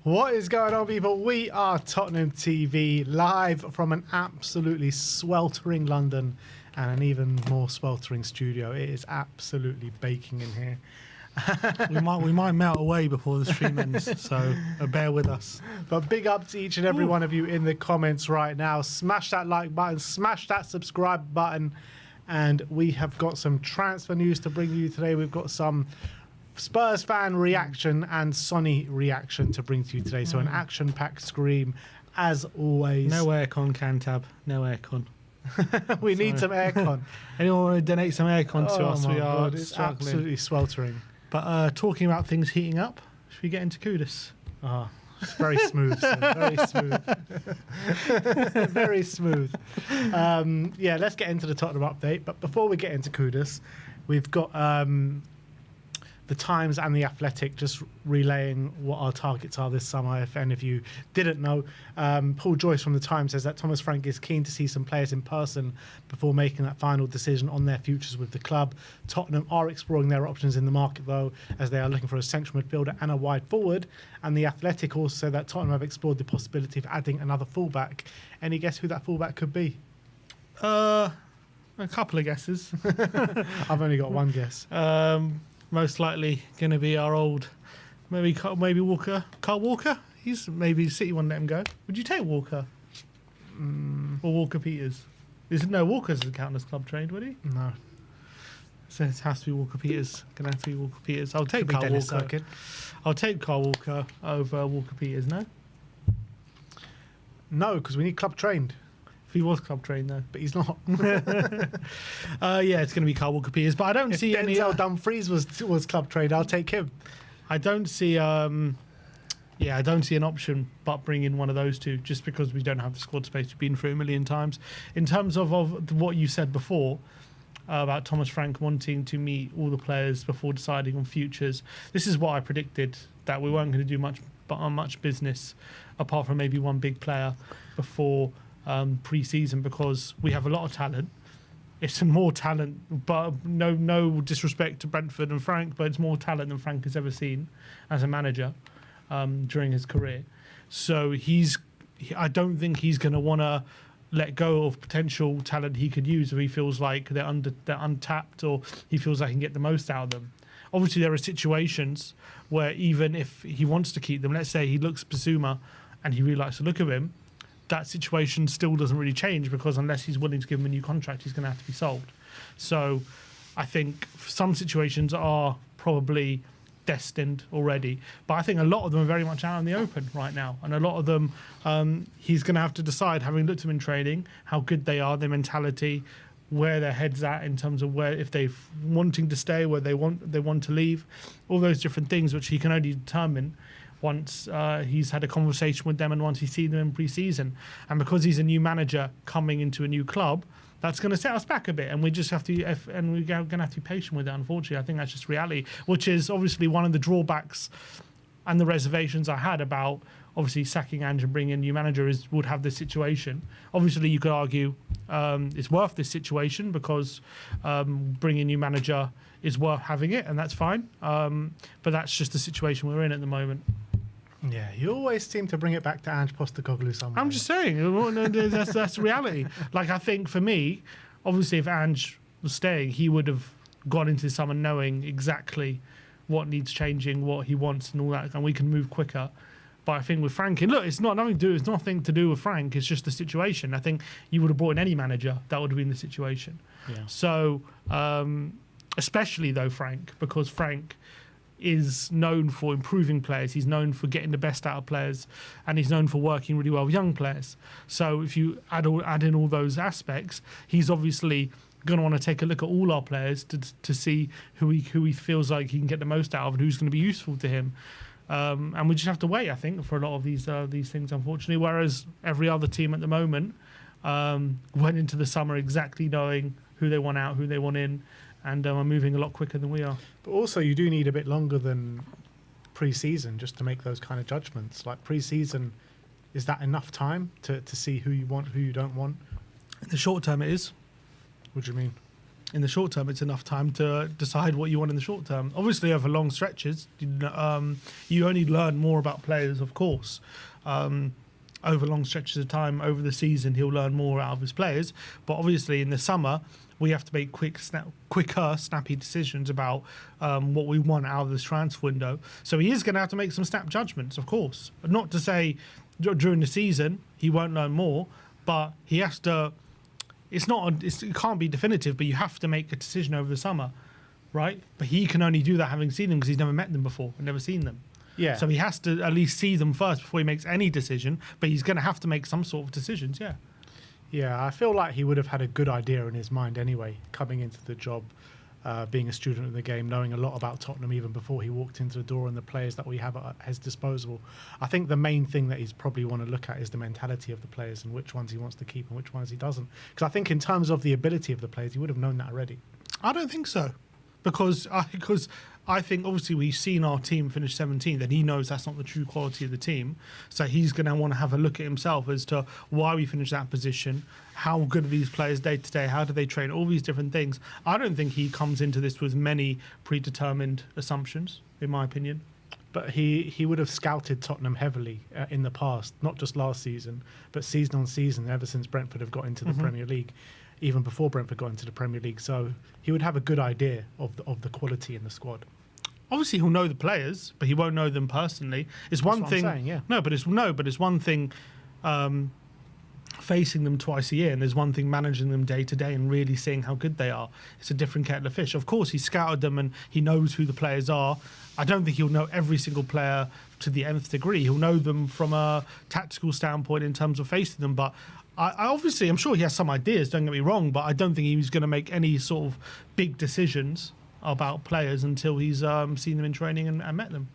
What is going on, people? We are Tottenham TV, live from an absolutely sweltering London and an even more sweltering studio. It is absolutely baking in here. we might melt away before the stream ends, so bear with us. But big up to each and every one of you in the comments right now. Smash that like button, smash that subscribe button, and we have got some transfer news to bring you today. We've got some Spurs fan reaction and Sonny reaction to bring to you today. So an action-packed scream, as always. No aircon, Cantab. No aircon. We need some aircon. Anyone want to donate some aircon to us? We are it's struggling. Absolutely sweltering. But talking about things heating up, should we get into Kudus? Oh, it's very smooth, sir. Very smooth. Very smooth. Yeah, let's get into the Tottenham update. But before we get into Kudus, we've got the Times and the Athletic just relaying what our targets are this summer. If any of you didn't know, Paul Joyce from the Times says that Thomas Frank is keen to see some players in person before making that final decision on their futures with the club. Tottenham are exploring their options in the market, though, as they are looking for a central midfielder and a wide forward. And the Athletic also said that Tottenham have explored the possibility of adding another fullback. Any guess who that fullback could be? A couple of guesses. I've only got one guess. Most likely going to be our old, maybe Walker. Carl Walker? He's maybe City won't let him go. Would you take Walker? Or Walker Peters? Walker doesn't count as club trained, would he? No. So it has to be Walker Peters. Going to have to be Walker Peters. I'll take Carl Walker. I'll take Carl Walker over Walker Peters, no? No, because we need club trained. If he was club trained, though. But he's not. Yeah, it's going to be Carl Walker Peters. But I don't see any... Denzel Dumfries was club trained. I'll take him. I don't see... I don't see an option but bring in one of those two, just because we don't have the squad space. We've been through a million times. In terms of what you said before about Thomas Frank wanting to meet all the players before deciding on futures, this is what I predicted, that we weren't going to do much business apart from maybe one big player before pre-season, because we have a lot of talent. It's more talent, but no disrespect to Brentford and Frank, but it's more talent than Frank has ever seen as a manager during his career. So I don't think he's going to want to let go of potential talent he could use if he feels like they're untapped, or he feels like he can get the most out of them. Obviously, there are situations where even if he wants to keep them, let's say he looks at Basuma and he really likes the look of him, that situation still doesn't really change, because unless he's willing to give him a new contract, he's going to have to be sold. So I think some situations are probably destined already, but I think a lot of them are very much out in the open right now, and a lot of them he's going to have to decide, having looked at them in training, how good they are, their mentality, where their head's at in terms of where, if they're wanting to stay, where they want to leave, all those different things which he can only determine once he's had a conversation with them and once he's seen them in pre-season. And because he's a new manager coming into a new club, that's going to set us back a bit, and we just have to, and we're going to have to be patient with it, unfortunately. I think that's just reality, which is obviously one of the drawbacks and the reservations I had about obviously sacking Ange and bringing in a new manager would have this situation. Obviously, you could argue it's worth this situation, because bringing a new manager is worth having it, and that's fine. But that's just the situation we're in at the moment. Yeah, you always seem to bring it back to Ange Postecoglou somehow. I'm just saying, that's the reality. Like, I think for me, obviously, if Ange was staying, he would have gone into the summer knowing exactly what needs changing, what he wants, and all that, and we can move quicker. But I think with Frank, and look, it's nothing to do with Frank. It's just the situation. I think you would have brought in any manager, that would have been the situation. Yeah. So, especially though Frank, because Frank is known for improving players. He's known for getting the best out of players, and he's known for working really well with young players. So if you add in all those aspects, he's obviously going to want to take a look at all our players to see who he feels like he can get the most out of and who's going to be useful to him. And we just have to wait, I think, for a lot of these things, unfortunately. Whereas every other team at the moment went into the summer exactly knowing who they want out, who they want in, and are moving a lot quicker than we are. But also, you do need a bit longer than pre-season just to make those kind of judgments. Like, pre-season, is that enough time to see who you want, who you don't want? In the short term, it is. What do you mean? in the short term, it's enough time to decide what you want in the short term. Obviously, over long stretches, you only learn more about players, of course. Over long stretches of time, over the season, he'll learn more out of his players. But obviously, in the summer, we have to make quicker, snappy decisions about what we want out of this transfer window. So he is going to have to make some snap judgments, of course. Not to say during the season he won't learn more, but he has to. It can't be definitive, but you have to make a decision over the summer, right? But he can only do that having seen them because he's never met them before and never seen them. Yeah. So he has to at least see them first before he makes any decision. But he's going to have to make some sort of decisions. Yeah. Yeah, I feel like he would have had a good idea in his mind anyway, coming into the job, being a student of the game, knowing a lot about Tottenham even before he walked into the door and the players that we have at his disposal. I think the main thing that he's probably want to look at is the mentality of the players and which ones he wants to keep and which ones he doesn't. Because I think in terms of the ability of the players, he would have known that already. I don't think so. Because I think obviously we've seen our team finish 17th and he knows that's not the true quality of the team. So he's going to want to have a look at himself as to why we finished that position, how good are these players day to day, how do they train, all these different things. I don't think he comes into this with many predetermined assumptions, in my opinion. But he would have scouted Tottenham heavily in the past, not just last season, but season on season, ever since Brentford have got into the Premier League, even before Brentford got into the Premier League. So he would have a good idea of the quality in the squad. Obviously, he'll know the players, but he won't know them personally. It's one thing. I'm saying, yeah. But it's one thing facing them twice a year, and there's one thing managing them day to day and really seeing how good they are. It's a different kettle of fish. Of course, he scouted them and he knows who the players are. I don't think he'll know every single player to the nth degree. He'll know them from a tactical standpoint in terms of facing them, but I'm sure he has some ideas, don't get me wrong, but I don't think he was going to make any sort of big decisions about players until he's seen them in training and met them.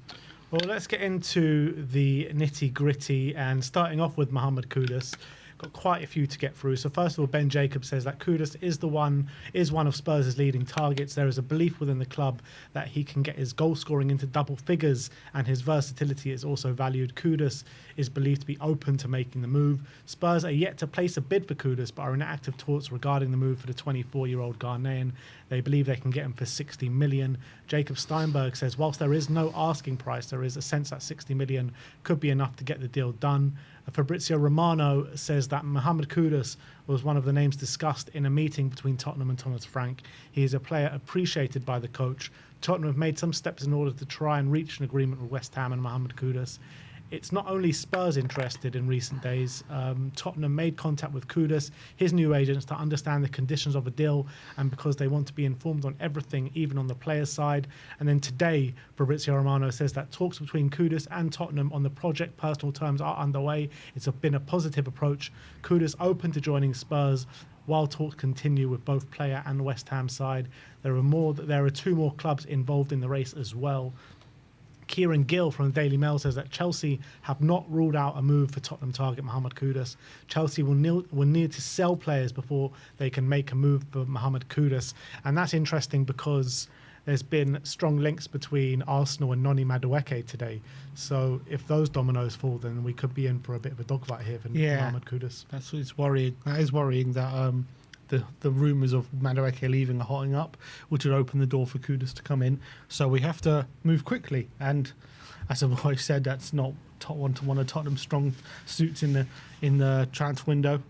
Well, let's get into the nitty-gritty, and starting off with Mohamed Kudus. Got quite a few to get through. So first of all, Ben Jacobs says that Kudus is one of Spurs' leading targets. There is a belief within the club that he can get his goal scoring into double figures, and his versatility is also valued. Kudus is believed to be open to making the move. Spurs are yet to place a bid for Kudus, but are in active talks regarding the move for the 24-year-old Ghanaian. They believe they can get him for 60 million. Jacob Steinberg says, whilst there is no asking price, there is a sense that 60 million could be enough to get the deal done. Fabrizio Romano says that Mohamed Kudus was one of the names discussed in a meeting between Tottenham and Thomas Frank. He is a player appreciated by the coach. Tottenham have made some steps in order to try and reach an agreement with West Ham and Mohamed Kudus. It's not only Spurs interested in recent days. Tottenham made contact with Kudus, his new agents, to understand the conditions of a deal, and because they want to be informed on everything, even on the players' side. And then today, Fabrizio Romano says that talks between Kudus and Tottenham on the project personal terms are underway. It's been a positive approach. Kudus open to joining Spurs while talks continue with both player and West Ham side. There are two more clubs involved in the race as well. Kieran Gill from the Daily Mail says that Chelsea have not ruled out a move for Tottenham target Mohamed Kudus. Chelsea will need to sell players before they can make a move for Mohamed Kudus. And that's interesting because there's been strong links between Arsenal and Noni Madueke today. So if those dominoes fall, then we could be in for a bit of a dogfight here for Mohamed Kudus. That's what's worrying. That is worrying that the rumours of Madueke leaving are hotting up, which would open the door for Kudus to come in. So we have to move quickly. And as I've always said, that's not one of Tottenham's strong suits in the transfer window.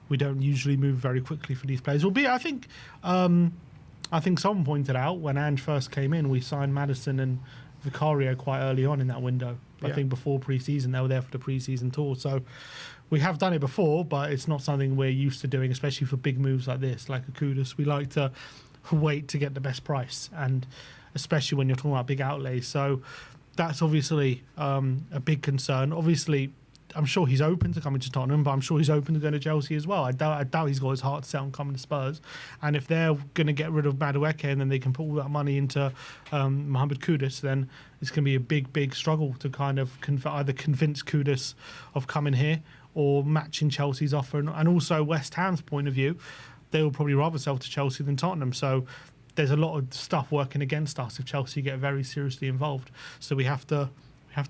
We don't usually move very quickly for these players. I think someone pointed out when Ange first came in, we signed Maddison and Vicario quite early on in that window. I think before pre-season, they were there for the pre-season tour. So we have done it before, but it's not something we're used to doing, especially for big moves like this, like a Kudus. We like to wait to get the best price, and especially when you're talking about big outlays. So that's obviously a big concern. Obviously, I'm sure he's open to coming to Tottenham, but I'm sure he's open to going to Chelsea as well. I doubt he's got his heart set on coming to Spurs. And if they're going to get rid of Madueke and then they can put all that money into Mohamed Kudus, then it's going to be a big, big struggle to kind of either convince Kudus of coming here or matching Chelsea's offer. And also West Ham's point of view, they will probably rather sell to Chelsea than Tottenham. So there's a lot of stuff working against us if Chelsea get very seriously involved. So we have to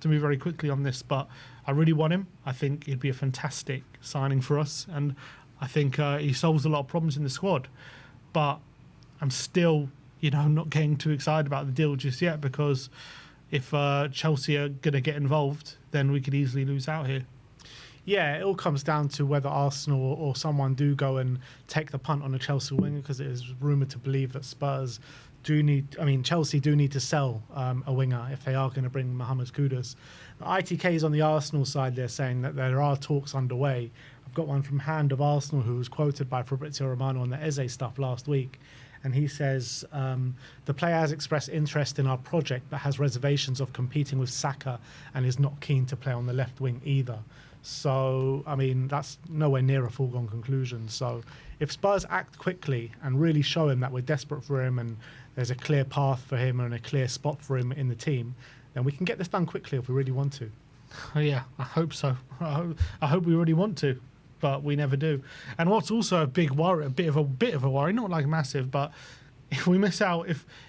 move very quickly on this, but I really want him. I think he'd be a fantastic signing for us, and I think he solves a lot of problems in the squad. But I'm still, not getting too excited about the deal just yet, because if Chelsea are going to get involved, then we could easily lose out here. Yeah, it all comes down to whether Arsenal or someone do go and take the punt on a Chelsea winger, because it is rumoured to believe that Chelsea do need to sell a winger if they are going to bring Mohamed Kudus. The ITK is on the Arsenal side. They're saying that there are talks underway. I've got one from Hand of Arsenal, who was quoted by Fabrizio Romano on the Eze stuff last week. And he says, the player has expressed interest in our project but has reservations of competing with Saka and is not keen to play on the left wing either. So, that's nowhere near a foregone conclusion. So if Spurs act quickly and really show him that we're desperate for him and there's a clear path for him and a clear spot for him in the team, then we can get this done quickly if we really want to. Oh, yeah, I hope so. I hope we really want to, but we never do. And what's also a big worry, a bit of a worry, not like massive, but if we miss out,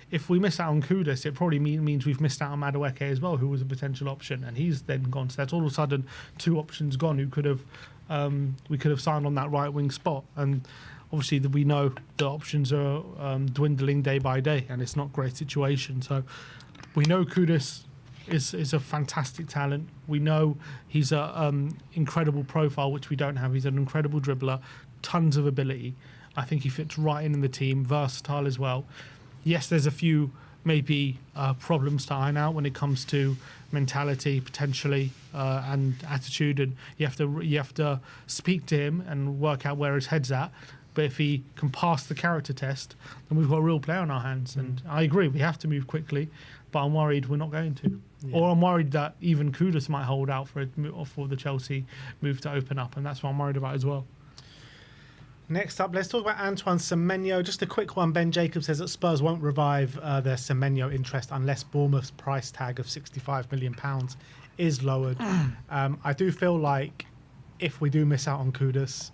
if we miss out on Kudus, it probably means we've missed out on Madueke as well, who was a potential option, and he's then gone. So that's all of a sudden 2 options gone. Who could have we could have signed on that right wing spot, and obviously we know the options are dwindling day by day, and it's not a great situation. So we know Kudus is a fantastic talent. We know he's a incredible profile, which we don't have. He's an incredible dribbler, tons of ability. I think he fits right in the team, versatile as well. Yes, there's a few maybe problems to iron out when it comes to mentality potentially and attitude, and you have to speak to him and work out where his head's at. But if he can pass the character test, then we've got a real player on our hands. And I agree, we have to move quickly, but I'm worried we're not going to. Yeah. Or I'm worried that even Kudus might hold out for the Chelsea move to open up, and that's what I'm worried about as well. Next up, let's talk about Antoine Semenyo. Just a quick one. Ben Jacobs says that Spurs won't revive their Semenyo interest unless Bournemouth's price tag of £65 million is lowered. I do feel like if we do miss out on Kudus,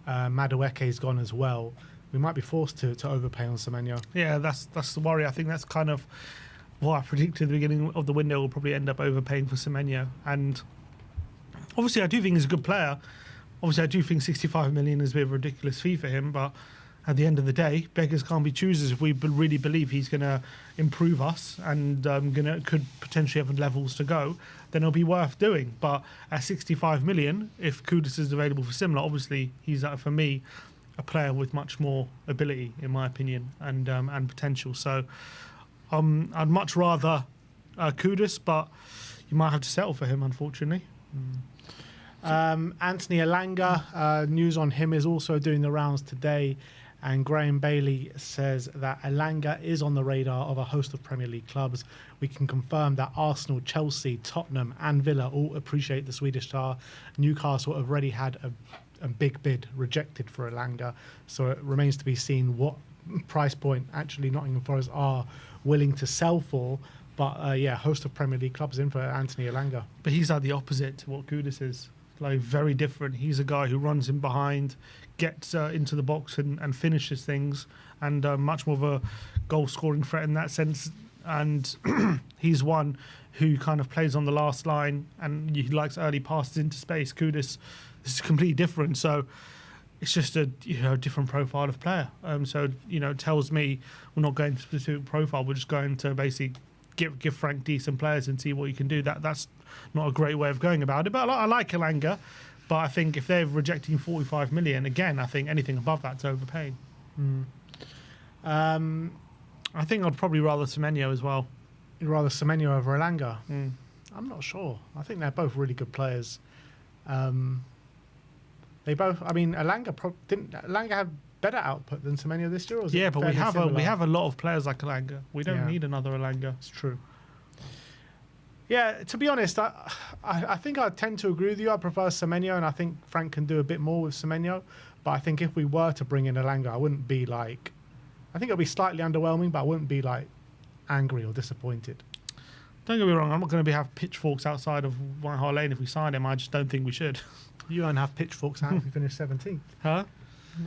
Madueke's gone as well, we might be forced to overpay on Semenyo. Yeah, that's the worry. I think that's kind of what I predicted at the beginning of the window. We'll probably end up overpaying for Semenyo. And obviously I do think he's a good player. Obviously, I do think 65 million is a bit of a ridiculous fee for him, but at the end of the day, beggars can't be choosers. If we really believe he's going to improve us and could potentially have levels to go, then it'll be worth doing. But at 65 million, if Kudus is available for similar, obviously he's, for me, a player with much more ability, in my opinion, and potential. So I'd much rather Kudus, but you might have to settle for him, unfortunately. Anthony Elanga, news on him is also doing the rounds today, and Graham Bailey says that Elanga is on the radar of a host of Premier League clubs. We can confirm that Arsenal, Chelsea, Tottenham and Villa all appreciate the Swedish star. Newcastle have already had a big bid rejected for Elanga, so it remains to be seen what price point actually Nottingham Forest are willing to sell for. But host of Premier League clubs in for Anthony Elanga. But he's like the opposite to what Kudus is. Like, very different. He's a guy who runs in behind, gets into the box and finishes things, and much more of a goal-scoring threat in that sense. And he's one who kind of plays on the last line, and he likes early passes into space. Kudus is completely different. So it's just a different profile of player. It tells me we're not going to specific profile. We're just going to basically give Frank decent players and see what you can do. That's not a great way of going about it. But I like Elanga. But I think if they're rejecting 45 million, again, I think anything above that's overpaid. I think I'd probably rather Semenyo as well. You'd rather Semenyo over Elanga? I'm not sure. I think they're both really good players. They both. Didn't Elanga have better output than Semenyo this year? Or was but we have a lot of players like Elanga. We don't need another Elanga. It's true. Yeah, to be honest, I think I tend to agree with you. I prefer Semenyo, and I think Frank can do a bit more with Semenyo. But I think if we were to bring in Elanga, I wouldn't be like... I think it'll be slightly underwhelming, but I wouldn't be like angry or disappointed. Don't get me wrong, I'm not going to have pitchforks outside of White Hart Lane if we sign him. I just don't think we should. You won't have pitchforks out if you finish 17th. Huh?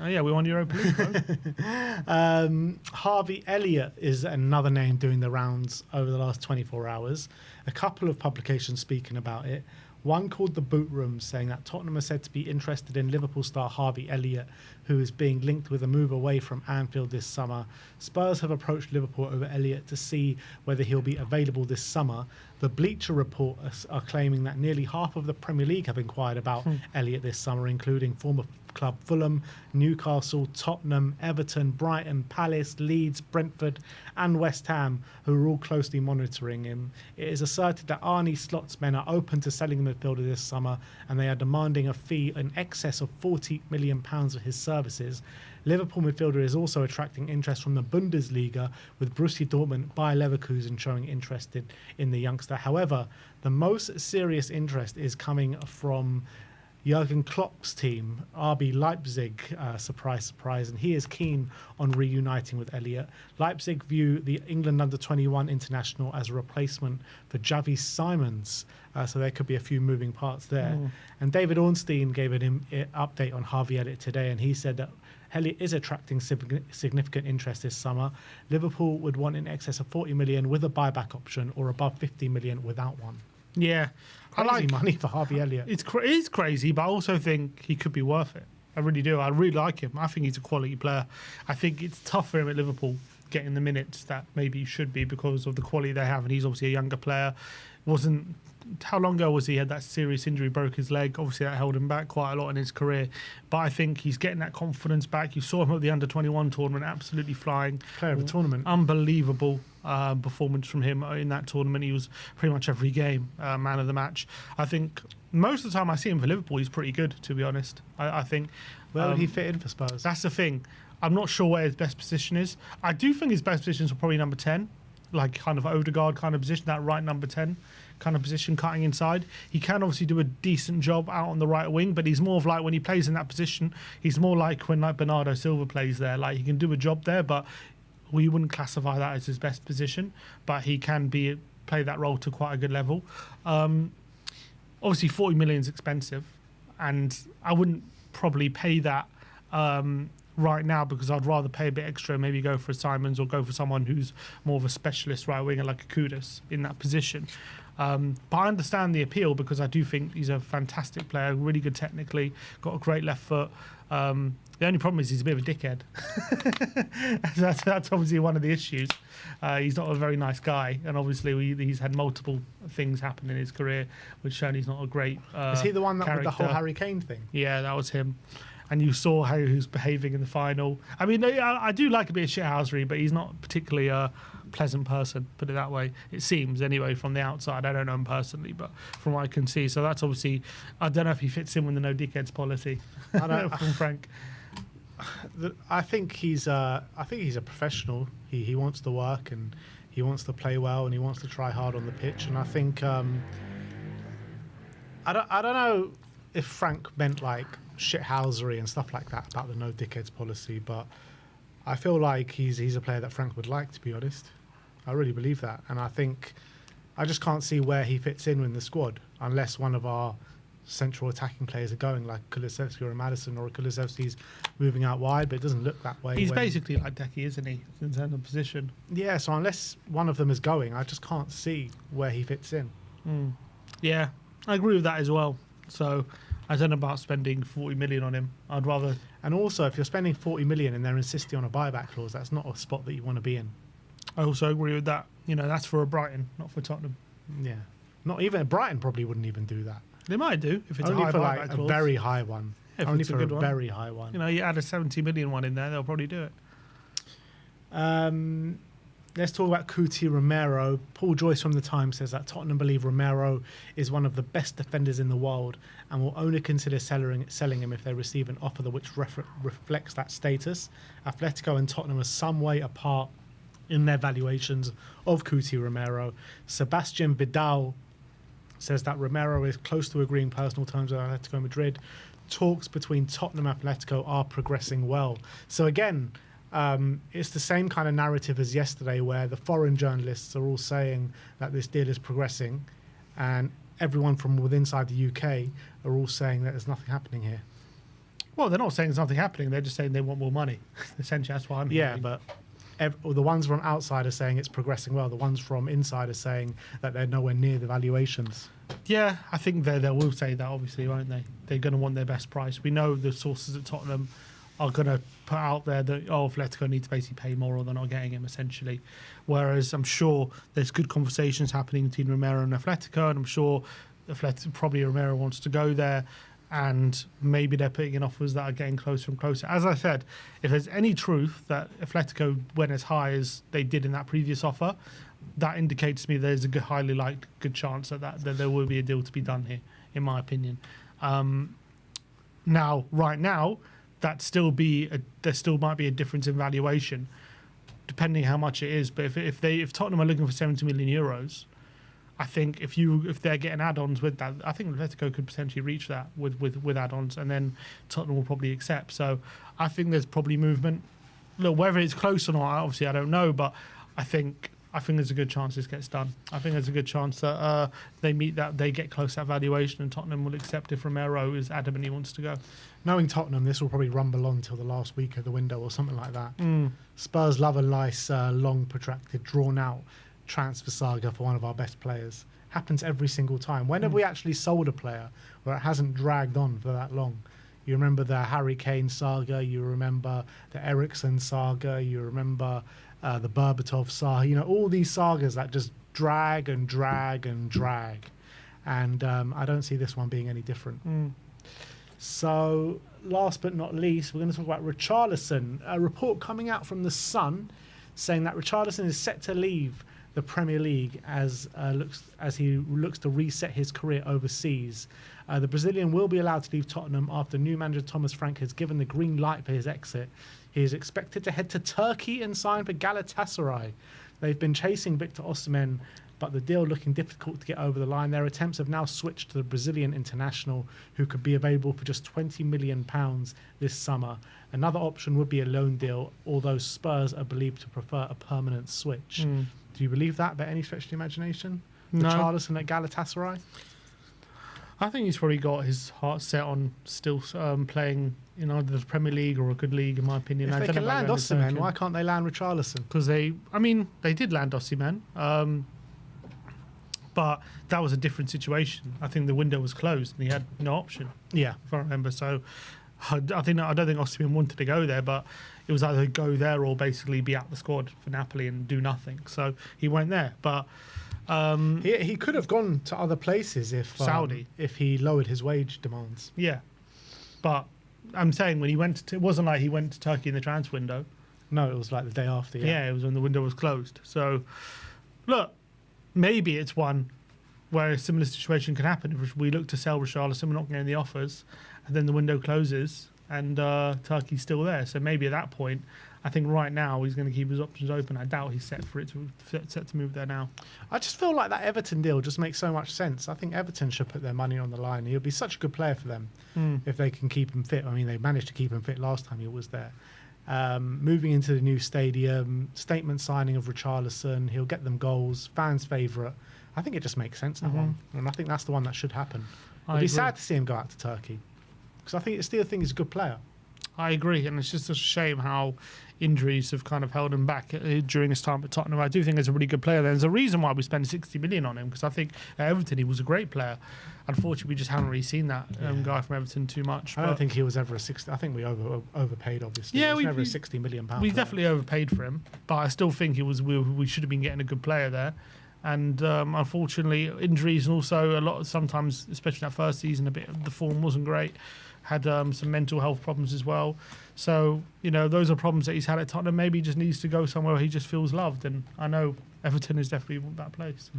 Oh, yeah, we won Europa League, bro. Harvey Elliott is another name doing the rounds over the last 24 hours. A couple of publications speaking about it. One called The Boot Room, saying that Tottenham are said to be interested in Liverpool star Harvey Elliott, who is being linked with a move away from Anfield this summer. Spurs have approached Liverpool over Elliott to see whether he'll be available this summer. The Bleacher Report are claiming that nearly half of the Premier League have inquired about Elliott this summer, including former club Fulham, Newcastle, Tottenham, Everton, Brighton, Palace, Leeds, Brentford and West Ham, who are all closely monitoring him. It is asserted that Arne Slot's men are open to selling the midfielder this summer, and they are demanding a fee in excess of £40 million for his services. Liverpool midfielder is also attracting interest from the Bundesliga, with Borussia Dortmund, Bayer Leverkusen showing interest in the youngster. However, the most serious interest is coming from Jurgen Klopp's team, RB Leipzig, surprise, surprise, and he is keen on reuniting with Elliott. Leipzig view the England under-21 international as a replacement for Javi Simons, so there could be a few moving parts there. And David Ornstein gave an update on Harvey Elliott today, and he said that Elliott is attracting significant interest this summer. Liverpool would want in excess of 40 million with a buyback option, or above 50 million without one. Yeah. Crazy money for Harvey Elliott. It is crazy, but I also think he could be worth it. I really do. I really like him. I think he's a quality player. I think it's tough for him at Liverpool getting the minutes that maybe he should be because of the quality they have, and he's obviously a younger player. How long ago was he had that serious injury, broke his leg? Obviously, that held him back quite a lot in his career. But I think he's getting that confidence back. You saw him at the under-21 tournament, absolutely flying. Player of the tournament. Unbelievable performance from him in that tournament. He was pretty much every game man of the match. I think most of the time I see him for Liverpool, he's pretty good, to be honest. I think. Where would he fit in for Spurs? That's the thing. I'm not sure where his best position is. I do think his best positions are probably number 10, like kind of Odegaard kind of position, that right number 10 kind of position, cutting inside. He can obviously do a decent job out on the right wing, but he's more of like when he plays in that position, he's more like when like Bernardo Silva plays there. Like he can do a job there, but we wouldn't classify that as his best position. But he can play that role to quite a good level. Obviously, 40 million is expensive, and I wouldn't probably pay that right now, because I'd rather pay a bit extra and maybe go for a Simons or go for someone who's more of a specialist right winger like a Kudus in that position. But I understand the appeal, because I do think he's a fantastic player, really good technically, got a great left foot. The only problem is he's a bit of a dickhead. That's obviously one of the issues. He's not a very nice guy, and obviously he's had multiple things happen in his career which shown he's not a great Is he the one that with the whole character. Harry Kane thing? Yeah, that was him. And you saw how he was behaving in the final. I mean, I do like a bit of shithousery, but he's not particularly a pleasant person, put it that way. It seems, anyway, from the outside. I don't know him personally, but from what I can see. So that's obviously, I don't know if he fits in with the no dickheads policy from Frank. I think he's a professional. He wants to work, and he wants to play well, and he wants to try hard on the pitch. And I think I don't know if Frank meant like shithousery and stuff like that about the no dickheads policy, but I feel like he's a player that Frank would like, to be honest. I really believe that, and I think I just can't see where he fits in the squad unless one of our central attacking players are going, like Kulusevski or a Maddison, or Kulusevski's moving out wide, but it doesn't look that way. He's basically like Decky, isn't he, in terms of position? Yeah, so unless one of them is going, I just can't see where he fits in. Yeah, I agree with that as well. So I don't know about spending 40 million on him. I'd rather... And also, if you're spending 40 million and they're insisting on a buyback clause, that's not a spot that you want to be in. I also agree with that. You know, that's for a Brighton, not for Tottenham. Yeah. Not even... Brighton probably wouldn't even do that. They might do, if it's only a high for buyback like clause. A very high one. Yeah, only it's for a good a one. very high one. You know, you add a 70 million one in there, they'll probably do it. Let's talk about Cuti Romero. Paul Joyce from The Times says that Tottenham believe Romero is one of the best defenders in the world and will only consider selling him if they receive an offer which reflects that status. Atletico and Tottenham are some way apart in their valuations of Cuti Romero. Sebastian Vidal says that Romero is close to agreeing personal terms with Atletico Madrid. Talks between Tottenham and Atletico are progressing well. So again, it's the same kind of narrative as yesterday, where the foreign journalists are all saying that this deal is progressing, and everyone from inside the UK are all saying that there's nothing happening here. Well, they're not saying there's nothing happening. They're just saying they want more money. Essentially, that's what I'm hearing. Yeah, but the ones from outside are saying it's progressing well. The ones from inside are saying that they're nowhere near the valuations. Yeah, I think they will say that, obviously, won't they? They're going to want their best price. We know the sources at Tottenham are going to put out there that, Atletico need to basically pay more or they're not getting him, essentially. Whereas I'm sure there's good conversations happening between Romero and Atletico, and I'm sure probably Romero wants to go there, and maybe they're putting in offers that are getting closer and closer. As I said, if there's any truth that Atletico went as high as they did in that previous offer, that indicates to me there's a highly likely good chance that there will be a deal to be done here, in my opinion. Right now, there still might be a difference in valuation, depending how much it is. But if Tottenham are looking for 70 million euros, I think if they're getting add-ons with that, I think Atletico could potentially reach that with add-ons, and then Tottenham will probably accept. So I think there's probably movement. Look, whether it's close or not, obviously I don't know, but I think there's a good chance this gets done. I think there's a good chance that they get close to that valuation, and Tottenham will accept if Romero is adamant he wants to go. Knowing Tottenham, this will probably rumble on till the last week of the window or something like that. Spurs love a nice, long, protracted, drawn-out transfer saga for one of our best players. Happens every single time. When have we actually sold a player where it hasn't dragged on for that long? You remember the Harry Kane saga, you remember the Eriksen saga, you remember the Berbatov saga, all these sagas that just drag and drag and drag. And I don't see this one being any different. So, last but not least, we're going to talk about Richarlison. A report coming out from The Sun saying that Richarlison is set to leave the Premier League as he looks to reset his career overseas. The Brazilian will be allowed to leave Tottenham after new manager Thomas Frank has given the green light for his exit. He is expected to head to Turkey and sign for Galatasaray. They've been chasing Victor Osimhen, but the deal looking difficult to get over the line. Their attempts have now switched to the Brazilian international, who could be available for just £20 million this summer. Another option would be a loan deal, although Spurs are believed to prefer a permanent switch. Do you believe that by any stretch of the imagination? No. Richarlison at Galatasaray? I think he's probably got his heart set on still playing in either the Premier League or a good league, in my opinion. If they can land Osimhen, why can't they land Richarlison? Because they did land Osimhen, but that was a different situation. I think the window was closed and he had no option. Yeah, if I remember. So I don't think Osimhen wanted to go there, but it was either go there or basically be out the squad for Napoli and do nothing. So he went there, but. He could have gone to other places if Saudi, if he lowered his wage demands. Yeah, but I'm saying when he went it wasn't like he went to Turkey in the transfer window. No, it was like the day after. Yeah, it was when the window was closed. So, look, maybe it's one where a similar situation could happen. If we look to sell Richarlison, we're not getting the offers, and then the window closes and Turkey's still there. So maybe at that point, I think right now he's going to keep his options open. I doubt he's set to move there now. I just feel like that Everton deal just makes so much sense. I think Everton should put their money on the line. He'll be such a good player for them if they can keep him fit. I mean, they managed to keep him fit last time he was there. Moving into the new stadium, statement signing of Richarlison, he'll get them goals, fans' favourite. I think it just makes sense, that one. And I think that's the one that should happen. It'd be sad to see him go out to Turkey because I still think he's a good player. I agree, and it's just a shame how injuries have kind of held him back during his time at Tottenham. I do think he's a really good player. There's a reason why we spend 60 million on him, because I think at Everton he was a great player. Unfortunately, we just haven't really seen that guy from Everton too much. I don't think he was ever a 60. I think we overpaid, obviously. Yeah, he was never a £60 million we definitely overpaid for him, but I still think we should have been getting a good player there. And unfortunately, injuries and also sometimes, especially that first season, a bit of the form wasn't great. Had some mental health problems as well. So, those are problems that he's had at Tottenham. Maybe he just needs to go somewhere where he just feels loved. And I know Everton is definitely that place.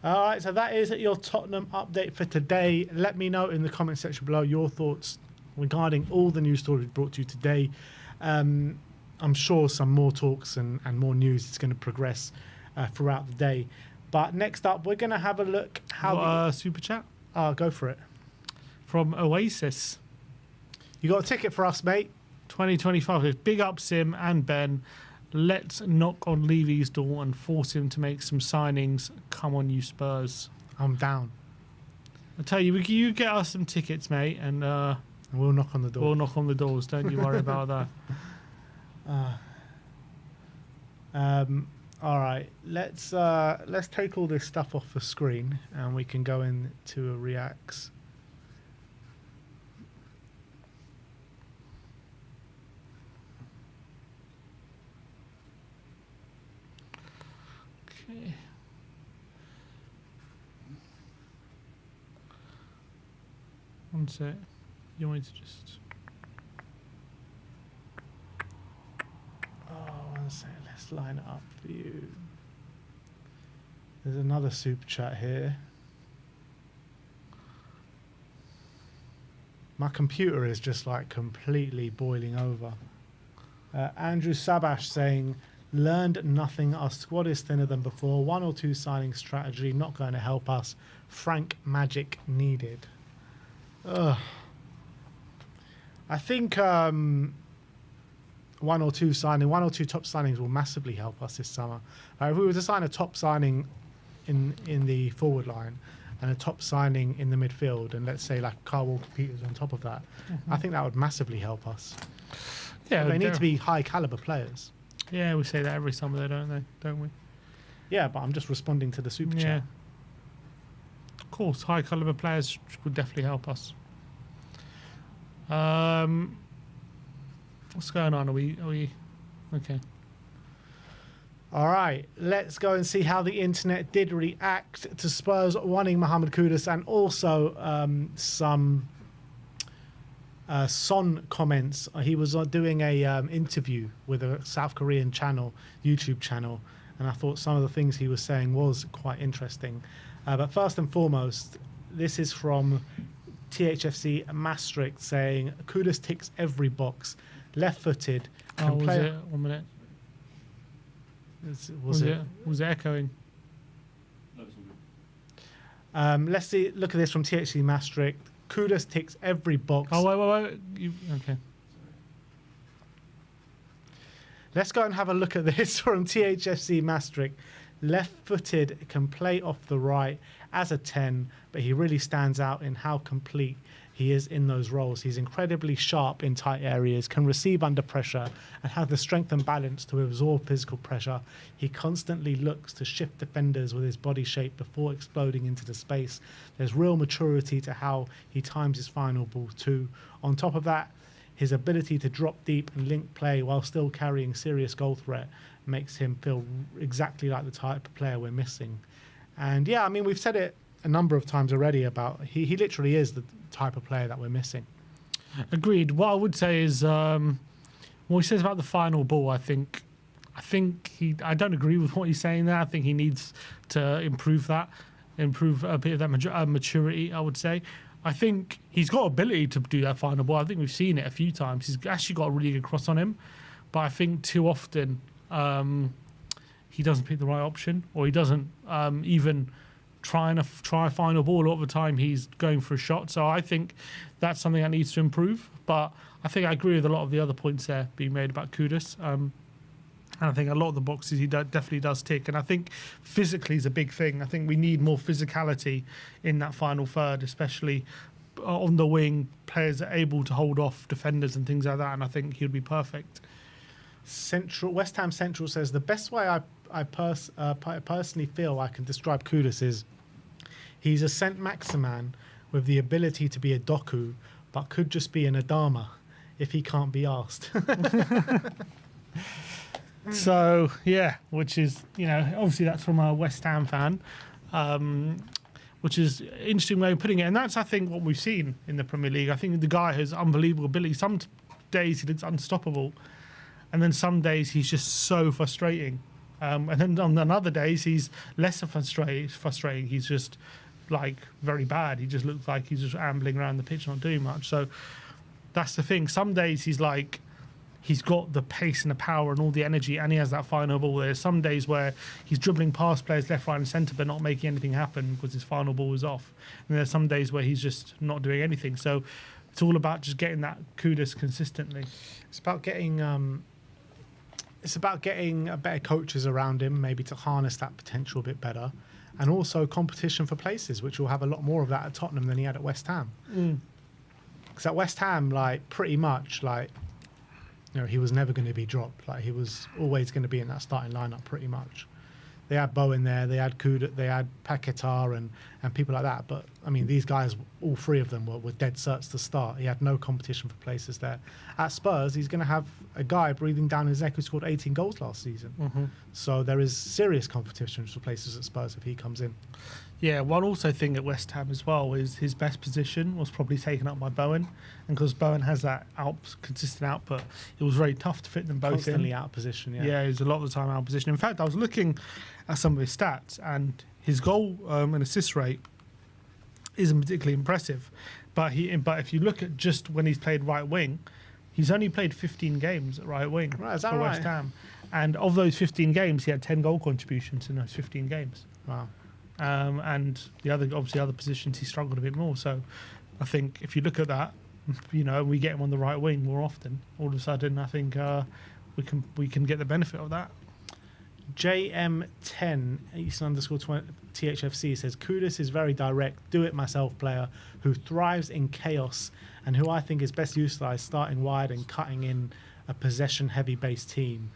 All right, so that is your Tottenham update for today. Let me know in the comment section below your thoughts regarding all the news stories brought to you today. I'm sure some more talks and more news is going to progress throughout the day. But next up, we're going to have a look how... super chat? Go for it. From Oasis. You got a ticket for us, mate? 2025. Big up Sim and Ben. Let's knock on Levy's door and force him to make some signings. Come on, you Spurs. I'm down. I tell you, you get us some tickets, mate, and we'll knock on the door. We'll knock on the doors. Don't you worry about that. All right, let's take all this stuff off the screen and we can go into a reacts. Okay. One sec. You want me to just... One sec. Let's line it up for you. There's another super chat here. My computer is just like completely boiling over. Andrew Sabash saying, learned nothing. Our squad is thinner than before. 1 or 2 signing strategy not going to help us. Frank magic needed. Ugh. I think 1 or 2 top signings will massively help us this summer. If we were to sign a top signing in the forward line and a top signing in the midfield, and let's say like Carl Walker-Peters on top of that, I think that would massively help us. Yeah, but they need to be high caliber players. Yeah, we say that every summer, though, don't we? Yeah, but I'm just responding to the super chat. Of course, high caliber players would definitely help us. What's going on? Are we okay? All right, let's go and see how the internet did react to Spurs wanting Mohamed Kudus, and also some Son comments. He was doing a interview with a South Korean YouTube channel, and I thought some of the things he was saying was quite interesting. But first and foremost, this is from THFC Maastricht saying, Kudus ticks every box. Left-footed. Was it? 1 minute. Was it echoing? No, it's all good. Let's see. Look at this from THFC Maastricht. Kudus ticks every box. Oh, wait. Okay. Let's go and have a look at this from THFC Maastricht. Left-footed, can play off the right as a 10, but he really stands out in how complete he is in those roles. He's incredibly sharp in tight areas, can receive under pressure, and have the strength and balance to absorb physical pressure. He constantly looks to shift defenders with his body shape before exploding into the space. There's real maturity to how he times his final ball too. On top of that, his ability to drop deep and link play while still carrying serious goal threat makes him feel exactly like the type of player we're missing. And yeah, I mean, we've said it a number of times already about he literally is the type of player that we're missing. Agreed. What I would say is what he says about the final ball, I don't agree with what he's saying there. I think he needs to improve a bit of that maturity, I would say. I think he's got ability to do that final ball. I think we've seen it a few times. He's actually got a really good cross on him, but I think too often he doesn't pick the right option, or he doesn't even try a final ball. A lot of the time he's going for a shot. So I think that's something that needs to improve. But I think I agree with a lot of the other points there being made about Kudus. And I think a lot of the boxes he definitely does tick. And I think physically is a big thing. I think we need more physicality in that final third, especially on the wing. Players are able to hold off defenders and things like that. And I think he'd be perfect. West Ham Central says, the best way I personally feel I can describe Kudus is he's a Saint-Maximin with the ability to be a Doku, but could just be an Adama if he can't be asked. So, yeah, which is, obviously that's from a West Ham fan, which is an interesting way of putting it. And that's, I think, what we've seen in the Premier League. I think the guy has unbelievable ability. Some days he looks unstoppable, and then some days he's just so frustrating. And then on other days he's less frustrating. He's just, very bad. He just looks like he's just ambling around the pitch, not doing much. So that's the thing. Some days he's got the pace and the power and all the energy, and he has that final ball. There's some days where he's dribbling past players left, right and centre but not making anything happen because his final ball is off. And there's some days where he's just not doing anything. So it's all about just getting that Kudus consistently. It's about getting better coaches around him, maybe to harness that potential a bit better, and also competition for places, which will have a lot more of that at Tottenham than he had at West Ham. Because at West Ham, pretty much, he was never going to be dropped. He was always going to be in that starting lineup, pretty much. They had Bowen there, they had Kudus, they had Paquetá and people like that. But I mean, these guys, all three of them were dead certs to start. He had no competition for places there. At Spurs, he's going to have a guy breathing down his neck who scored 18 goals last season. So there is serious competition for places at Spurs if he comes in. Yeah, one also thing at West Ham as well is his best position was probably taken up by Bowen, and because Bowen has that consistent output, it was very tough to fit them both Constantly in. out of position, Yeah, he was a lot of the time out of position. In fact, I was looking at some of his stats, and his goal and assist rate isn't particularly impressive. But if you look at just when he's played right wing, he's only played 15 games at right wing Right, is that for right? West Ham, and of those 15 games, he had 10 goal contributions in those 15 games. Wow. And the other positions he struggled a bit more. So I think if you look at that, we get him on the right wing more often. All of a sudden, I think we can get the benefit of that. JM10 Eastern _ THFC says Kudus is very direct, do it myself player who thrives in chaos and who I think is best utilised starting wide and cutting in a possession heavy based team.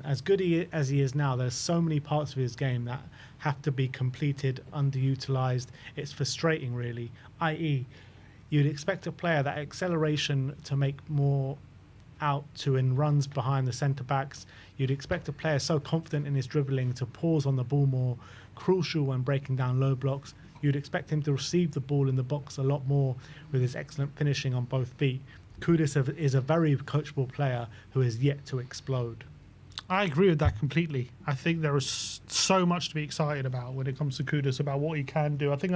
As good as he is now, there's so many parts of his game that have to be completed, underutilized. It's frustrating, really. I.e., you'd expect a player that acceleration to make more out to in runs behind the centre backs. You'd expect a player so confident in his dribbling to pause on the ball more, crucial when breaking down low blocks. You'd expect him to receive the ball in the box a lot more with his excellent finishing on both feet. Kudus is a very coachable player who is yet to explode. I agree with that completely. I think there is so much to be excited about when it comes to Kudus, about what he can do. I think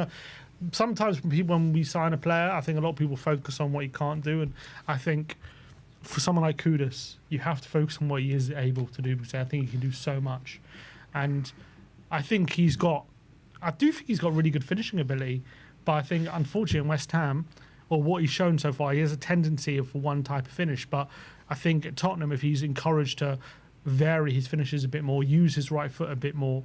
sometimes when we sign a player, I think a lot of people focus on what he can't do. And I think for someone like Kudus, you have to focus on what he is able to do, because I think he can do so much. And I think I do think he's got really good finishing ability. But I think, unfortunately, in West Ham, or what he's shown so far, he has a tendency for one type of finish. But I think at Tottenham, if he's encouraged to vary his finishes a bit more, use his right foot a bit more,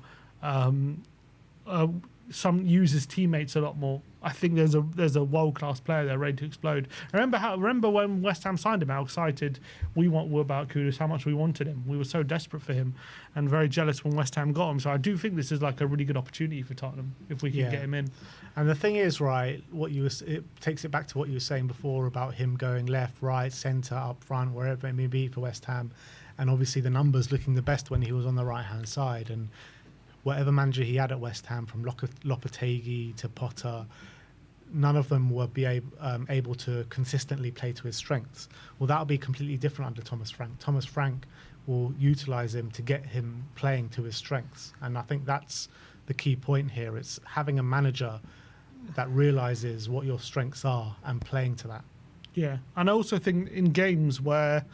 use his teammates a lot more, I think there's a world-class player there ready to explode. Remember when West Ham signed him, how excited we were about Kudus, how much we wanted him. We were so desperate for him and very jealous when West Ham got him. So I do think this is like a really good opportunity for Tottenham if we can get him in. And the thing is, right, it takes it back to what you were saying before about him going left, right, centre, up front, wherever it may be for West Ham. And obviously the numbers looking the best when he was on the right-hand side. And whatever manager he had at West Ham, from Lopetegui to Potter, none of them will be able to consistently play to his strengths. Well, that'll be completely different under Thomas Frank. Thomas Frank will utilise him to get him playing to his strengths. And I think that's the key point here. It's having a manager that realises what your strengths are and playing to that. Yeah, and I also think in games where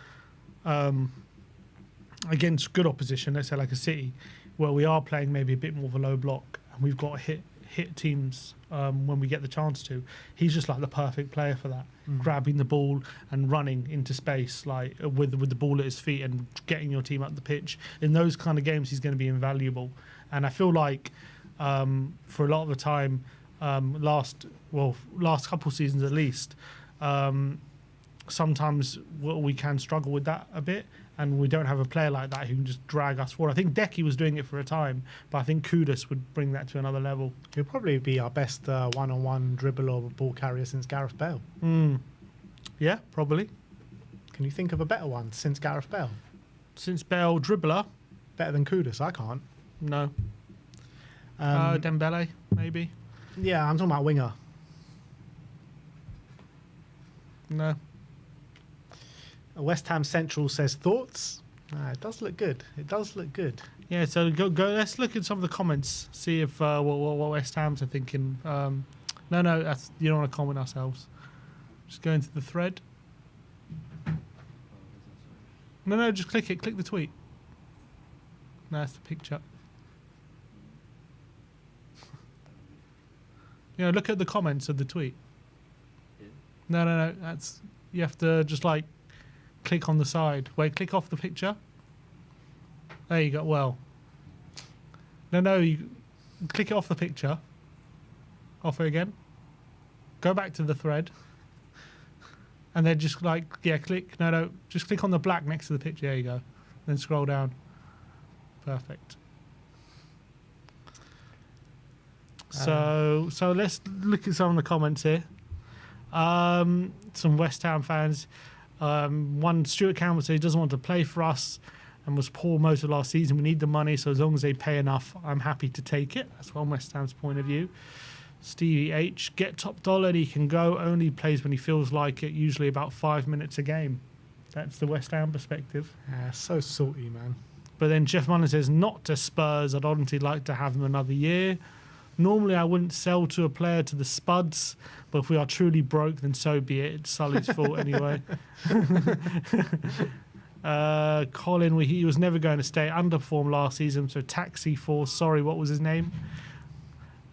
against good opposition, let's say like a City, where we are playing maybe a bit more of a low block and we've got to hit teams when we get the chance to, he's just like the perfect player for that. Grabbing the ball and running into space like with the ball at his feet and getting your team up the pitch. In those kind of games, he's going to be invaluable. And I feel like for a lot of the time, last couple of seasons at least, sometimes we can struggle with that a bit, and we don't have a player like that who can just drag us forward. I think Decky was doing it for a time, but I think Kudus would bring that to another level. He'll probably be our best one-on-one dribbler or ball carrier since Gareth Bale. Yeah, probably. Can you think of a better one since Gareth Bale? Since Bale, dribbler? Better than Kudus? I can't. No. Dembele, maybe? Yeah, I'm talking about winger. No. West Ham Central says thoughts. It does look good. It does look good. Yeah, so go. Let's look at some of the comments. See if what West Ham's are thinking. No, that's, you don't want to comment ourselves. Just go into the thread. No, just click it. Click the tweet. No, that's the picture. Look at the comments of the tweet. No. That's, you have to just like click on the side. Wait, click off the picture. There you go. Well, no, you click it off the picture. Off it again. Go back to the thread. And then just click. No, just click on the black next to the picture. There you go. Then scroll down. Perfect. So let's look at some of the comments here. Some West Ham fans. One, Stuart Campbell said he doesn't want to play for us and was poor most of last season. We need the money, so as long as they pay enough, I'm happy to take it. That's from West Ham's point of view. Stevie H, get top dollar and he can go. Only plays when he feels like it, usually about 5 minutes a game. That's the West Ham perspective. Yeah, so salty, man. But then Jeff Mullen says, not to Spurs. I'd honestly like to have him another year. Normally, I wouldn't sell to a player to the Spuds, but if we are truly broke, then so be it. It's Sully's fault anyway. Colin, he was never going to stay. Underperformed last season, so taxi force. Sorry, what was his name?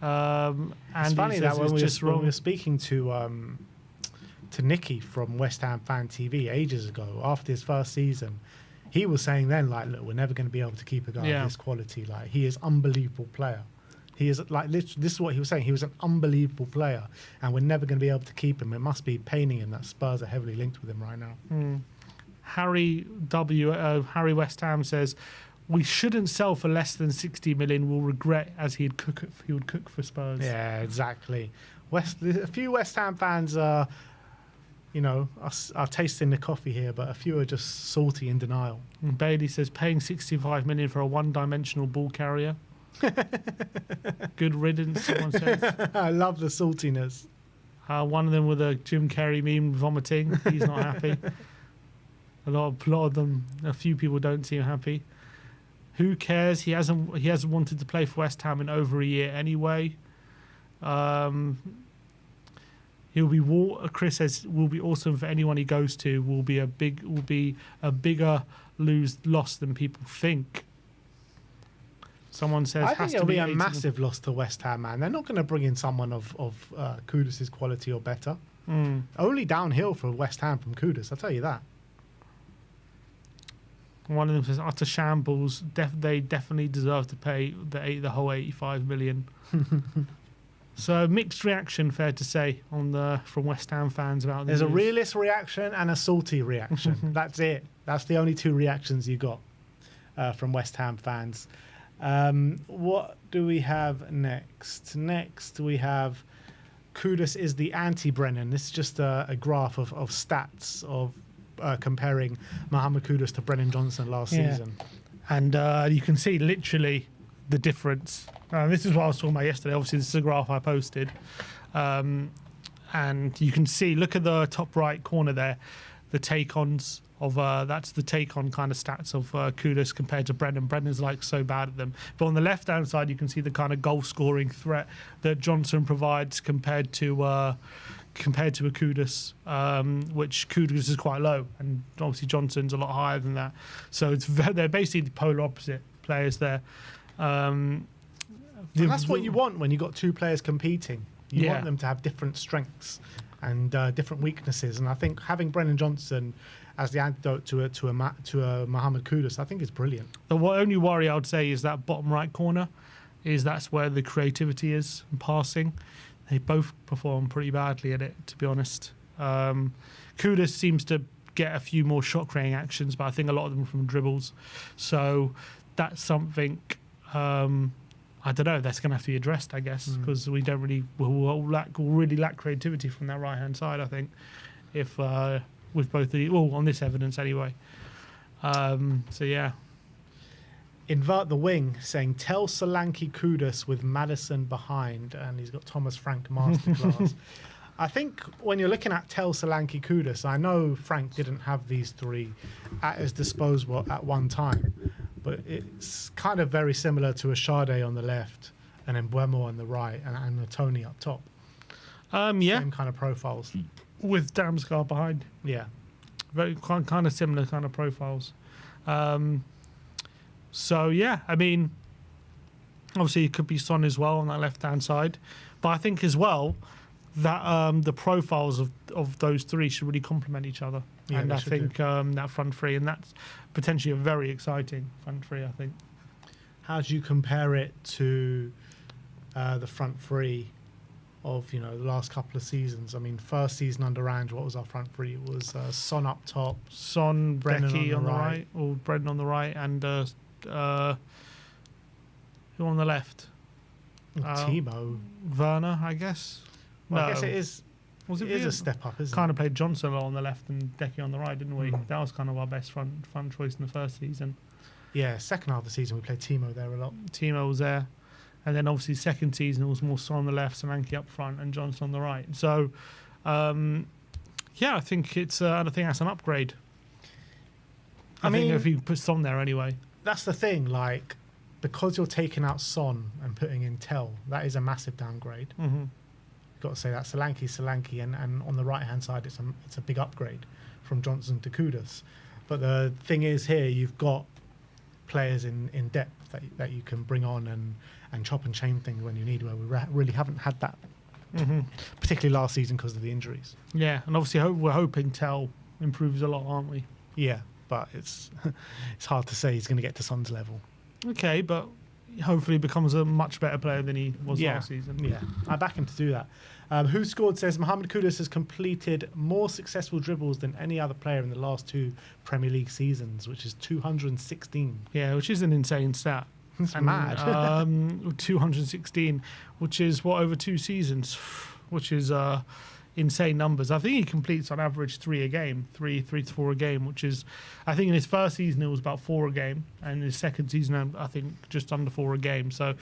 It's funny that when we were speaking to Nicky from West Ham Fan TV ages ago, after his first season, he was saying then, like, look, we're never going to be able to keep a guy of this quality. Like, he is unbelievable player. He is like, literally, this is what he was saying. He was an unbelievable player, and we're never going to be able to keep him. It must be paining him that Spurs are heavily linked with him right now. Harry West Ham says, we shouldn't sell for less than 60 million. We'll regret as he would cook for Spurs. Yeah, exactly. A few West Ham fans are, are tasting the coffee here, but a few are just salty in denial. And Bailey says, paying 65 million for a one-dimensional ball carrier. Good riddance, someone says. I love the saltiness. One of them with a Jim Carrey meme vomiting. He's not happy. A lot of them. A few people don't seem happy. Who cares? He hasn't wanted to play for West Ham in over a year anyway. Chris says will be awesome for anyone he goes to. Will be a bigger loss than people think. Someone says I think it'll be a massive loss to West Ham, man. They're not going to bring in someone of Kudus' quality or better. Only downhill for West Ham from Kudus, I'll tell you that. One of them says utter shambles. They definitely deserve to pay the whole 85 million. So mixed reaction, fair to say, from West Ham fans about this. There's a realist reaction and a salty reaction. That's it. That's the only two reactions you got from West Ham fans. What do we have next? Next we have Kudus is the anti-Brennan. This is just a graph of stats of comparing Mohamed Kudus to Brennan Johnson last season. And you can see literally the difference. This is what I was talking about yesterday. Obviously, this is a graph I posted. And you can see, look at the top right corner there, the take-ons of that's the take-on kind of stats of Kudus compared to Brennan. Brennan's like so bad at them. But on the left-hand side, you can see the kind of goal-scoring threat that Johnson provides compared to a Kudus, which Kudus is quite low, and obviously Johnson's a lot higher than that. So they're basically the polar opposite players there. And that's what you want when you've got two players competing. You want them to have different strengths and different weaknesses. And I think having Brennan Johnson as the antidote to a Mohamed Kudus, I think is brilliant. The only worry I would say is that bottom right corner, that's where the creativity is in passing. They both perform pretty badly at it, to be honest. Kudus seems to get a few more shot-creating actions, but I think a lot of them are from dribbles. So that's something, I don't know, that's going to have to be addressed, I guess, because we don't we'll really lack creativity from that right-hand side, I think, if with both the, on this evidence anyway. So, yeah. Invert the wing, saying, tell Solanke Kudus with Maddison behind. And he's got Thomas Frank masterclass. I think when you're looking at tell Solanke Kudus, I know Frank didn't have these three at his disposal at one time, but it's kind of very similar to a Sade on the left and then Buemo on the right and a Tony up top. Same kind of profiles. With Damsgaard behind. Yeah. Very kind of similar kind of profiles. So, yeah, I mean, obviously it could be Son as well on that left-hand side. But I think as well that the profiles of those three should really complement each other. Yeah, and I think that front three, and that's potentially a very exciting front three, I think. How do you compare it to the front three of, the last couple of seasons? I mean, first season under Ange, what was our front three? It was Son up top. Son, Brennan Becky on the right, or Brennan on the right, and who on the left? Timo. Werner, I guess. Well, I guess it is. Was It is a step up, isn't kind it? of played Johnson on the left and Decky on the right, didn't we? Mm. That was kind of our best front choice in the first season. Yeah, second half of the season we played Timo there a lot. Timo was there. And then obviously second season it was more Son on the left, Solanke up front and Johnson on the right. So, I think that's an upgrade. I think if you put Son there anyway. That's the thing, like, because you're taking out Son and putting in Tel, that is a massive downgrade. Mm-hmm. Got to say that Solanke, and on the right hand side it's a big upgrade from Johnson to Kudus. But the thing is, here you've got players in depth that you can bring on and chop and chain things when you need, where we really haven't had that, particularly last season because of the injuries. Yeah, and obviously we're hoping Tel improves a lot, aren't we? Yeah, but it's hard to say he's going to get to Son's level. Okay, but hopefully becomes a much better player than he was last season. Yeah, I back him to do that. Who Scored says Mohamed Kudus has completed more successful dribbles than any other player in the last 2 Premier League seasons, which is 216. Yeah, which is an insane stat. It's mad. 216, which is over 2 seasons, which is insane numbers. I think he completes on average 3 to 4 a game, which is, I think in his first season it was about 4 a game, and his second season I think just under 4 a game. So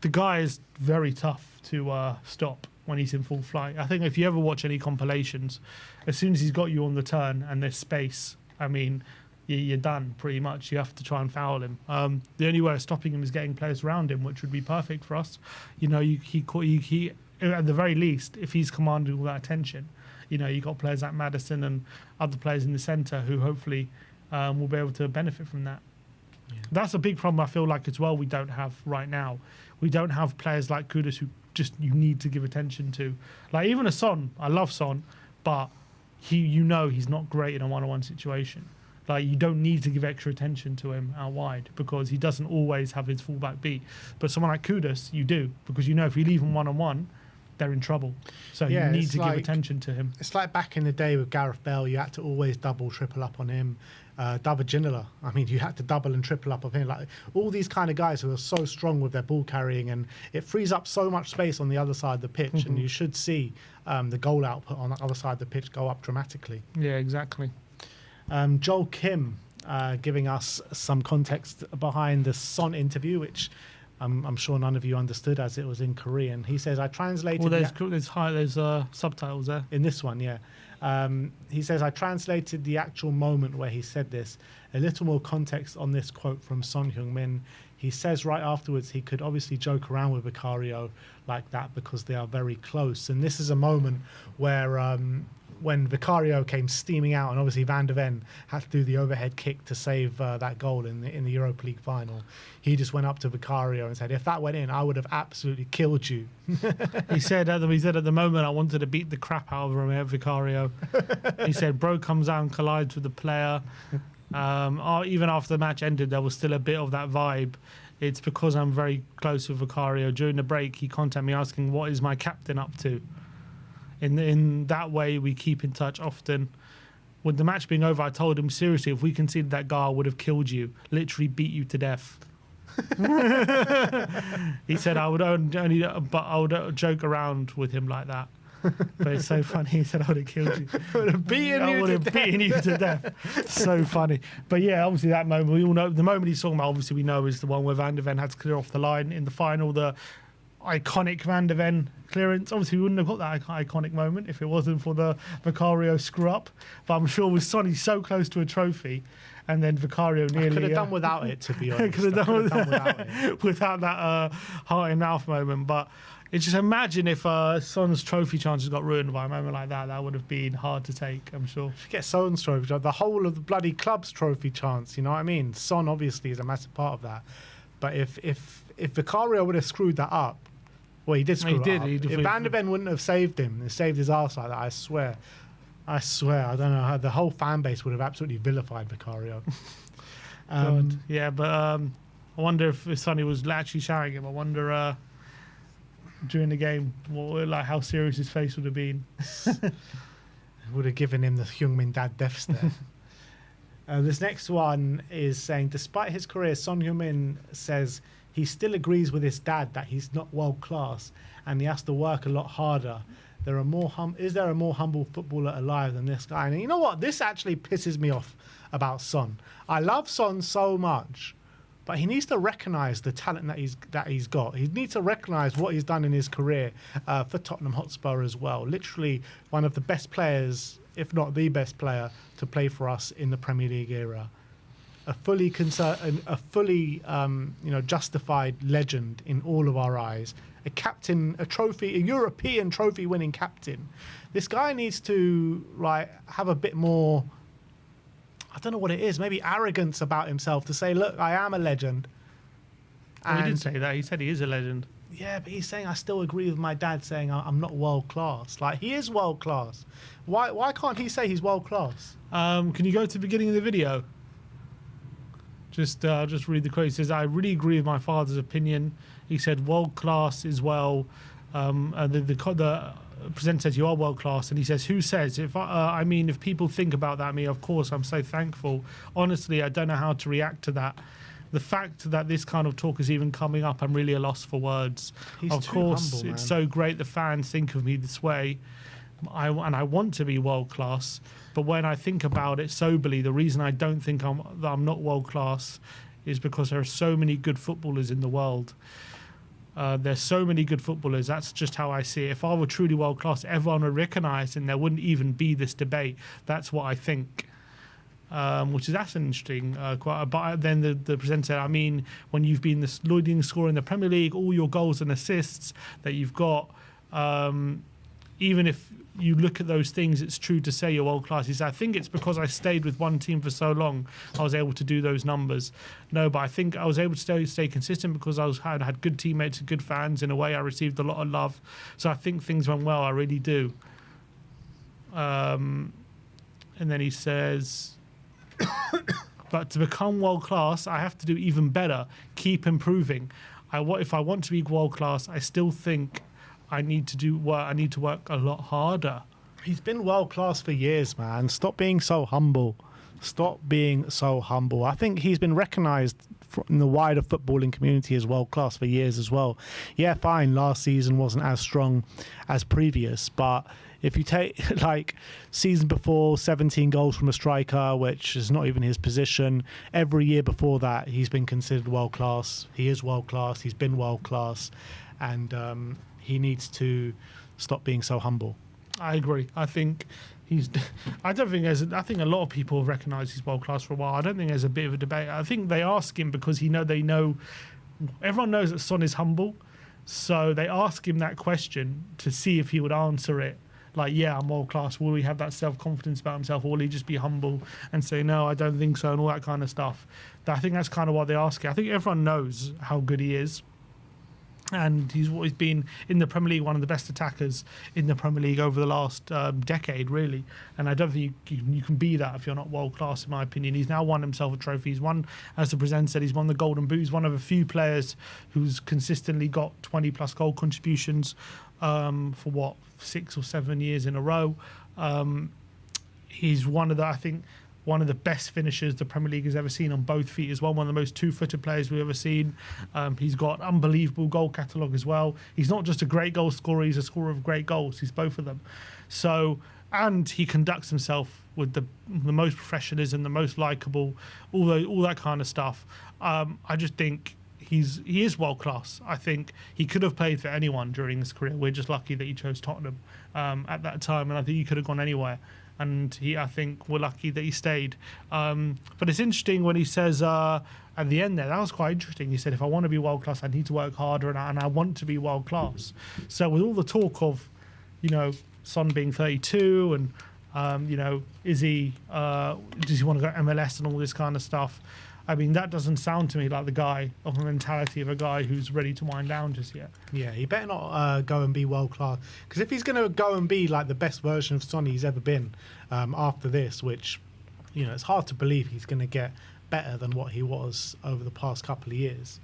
the guy is very tough to stop when he's in full flight. I think if you ever watch any compilations, as soon as he's got you on the turn and there's space, I mean, you're done pretty much. You have to try and foul him. The only way of stopping him is getting players around him, which would be perfect for us. You know, he at the very least, if he's commanding all that attention, you know, you got players like Maddison and other players in the centre who hopefully will be able to benefit from that. Yeah. That's a big problem I feel like as well we don't have right now. We don't have players like Kudus who just you need to give attention to. Like even a Son, I love Son, but he's not great in a one-on-one situation. Like you don't need to give extra attention to him out wide because he doesn't always have his fullback beat. But someone like Kudus, you do, because you know if you leave him one-on-one, they're in trouble. So you need to give attention to him. It's like back in the day with Gareth Bale, you had to always double, triple up on him. David Ginola, I mean, you had to double and triple up on him. Like all these kind of guys who are so strong with their ball carrying, and it frees up so much space on the other side of the pitch, and you should see the goal output on the other side of the pitch go up dramatically. Yeah, exactly. Joel Kim giving us some context behind the Son interview, which I'm sure none of you understood as it was in Korean. He says, I translated... Well, there's subtitles there. In this one, yeah. He says, I translated the actual moment where he said this. A little more context on this quote from Son Heung-min. He says right afterwards he could obviously joke around with Vicario like that because they are very close. And this is a moment where... when Vicario came steaming out, and obviously Van de Ven had to do the overhead kick to save that goal in the Europa League final, he just went up to Vicario and said, if that went in, I would have absolutely killed you. He said at the moment I wanted to beat the crap out of Romero Vicario. He said, bro comes out and collides with the player. Even after the match ended, there was still a bit of that vibe. It's because I'm very close with Vicario. During the break, he contacted me asking, what is my captain up to? In that way, we keep in touch often. With the match being over, I told him, seriously, if we conceded that goal, I would have killed you, literally beat you to death. He said, I would joke around with him like that. But it's so funny. He said, I would have killed you. I would have beaten you to death. So funny. But yeah, obviously that moment, we all know, the moment he's talking about, obviously we know is the one where Van de Ven had to clear off the line in the final, the iconic Van de Ven clearance. Obviously, we wouldn't have got that iconic moment if it wasn't for the Vicario screw up. But I'm sure with Sonny so close to a trophy, and then Vicario nearly... I could have done without it, to be honest. Could have done without it. Without that heart in mouth moment. But it's just imagine if Son's trophy chances got ruined by a moment like that. That would have been hard to take, I'm sure. Forget Son's trophy, the whole of the bloody club's trophy chance, you know what I mean? Son obviously is a massive part of that. But if Vicario would have screwed that up, well, he did screw it up. If Van de Ven wouldn't have saved him and saved his arse like that, I swear, I don't know how the whole fan base would have absolutely vilified Vicario. Yeah, but I wonder if Sonny was actually shouting him. I wonder during the game how serious his face would have been. Would have given him the Heung-min dad death stare. This next one is saying, despite his career, Son Heung-min says he still agrees with his dad that he's not world class and he has to work a lot harder. Is there a more humble footballer alive than this guy? And you know what? This actually pisses me off about Son. I love Son so much, but he needs to recognise the talent that he's got. He needs to recognise what he's done in his career for Tottenham Hotspur as well. Literally one of the best players, if not the best player, to play for us in the Premier League era. A fully justified legend in all of our eyes. A captain, a European trophy-winning captain. This guy needs to have a bit more, I don't know what it is, maybe arrogance about himself to say, look, I am a legend. Well, he did say that. He said he is a legend. Yeah, but he's saying, I still agree with my dad saying I'm not world class. Like, he is world class. Why can't he say he's world class? Can you go to the beginning of the video? Just read the quote. He says, I really agree with my father's opinion. He said, world class is well. And the presenter says, you are world class. And he says, who says? If people think about that, of course, I'm so thankful. Honestly, I don't know how to react to that. The fact that this kind of talk is even coming up, I'm really a loss for words. Of course, humble, it's so great the fans think of me this way. I want to be world class. But when I think about it soberly, the reason I don't think I'm not world class is because there are so many good footballers in the world. There's so many good footballers. That's just how I see it. If I were truly world class, everyone would recognise and there wouldn't even be this debate. That's what I think. That's an interesting quote. But then the presenter said, when you've been the leading scorer in the Premier League, all your goals and assists that you've got, even if you look at those things, it's true to say you're world class. He said, I think it's because I stayed with one team for so long, I was able to do those numbers. No, but I think I was able to stay consistent because I had good teammates and good fans. In a way, I received a lot of love. So I think things went well. I really do. And then he says, but to become world class, I have to do even better. Keep improving. If I want to be world class, I still think I need to do work. I need to work a lot harder. He's been world class for years, man. Stop being so humble. Stop being so humble. I think he's been recognised in the wider footballing community as world class for years as well. Yeah, fine. Last season wasn't as strong as previous, but if you take season before, 17 goals from a striker, which is not even his position. Every year before that, he's been considered world class. He is world class. He's been world class, and he needs to stop being so humble. I agree. I think I think a lot of people have recognised he's world class for a while. I don't think there's a bit of a debate. I think they ask him because they know everyone knows that Son is humble, so they ask him that question to see if he would answer it. Like, yeah, I'm world class. Will he have that self-confidence about himself, or will he just be humble and say, no, I don't think so, and all that kind of stuff? I think that's kind of what they ask him. I think everyone knows how good he is. And he's been in the Premier League, one of the best attackers in the Premier League over the last decade, really. And I don't think you can be that if you're not world class, in my opinion. He's now won himself a trophy. He's won, as the presenter said, he's won the Golden Boot. He's one of a few players who's consistently got 20-plus goal contributions for 6 or 7 years in a row. He's one of the best finishers the Premier League has ever seen on both feet as well. One of the most two-footed players we've ever seen. He's got unbelievable goal catalogue as well. He's not just a great goal scorer, he's a scorer of great goals. He's both of them. So, and he conducts himself with the most professionalism, the most likeable, all that kind of stuff. I just think he is world class. I think he could have played for anyone during his career. We're just lucky that he chose Tottenham at that time, and I think he could have gone anywhere. And I think we're lucky that he stayed. But it's interesting when he says at the end there, that was quite interesting. He said, if I want to be world class, I need to work harder, and I want to be world class. So with all the talk of, Son being 32 and, does he want to go MLS and all this kind of stuff? I mean, that doesn't sound to me like the guy of the mentality of a guy who's ready to wind down just yet. Yeah, he better not go and be world class. Because if he's going to go and be like the best version of Son he's ever been after this, which, it's hard to believe he's going to get better than what he was over the past couple of years.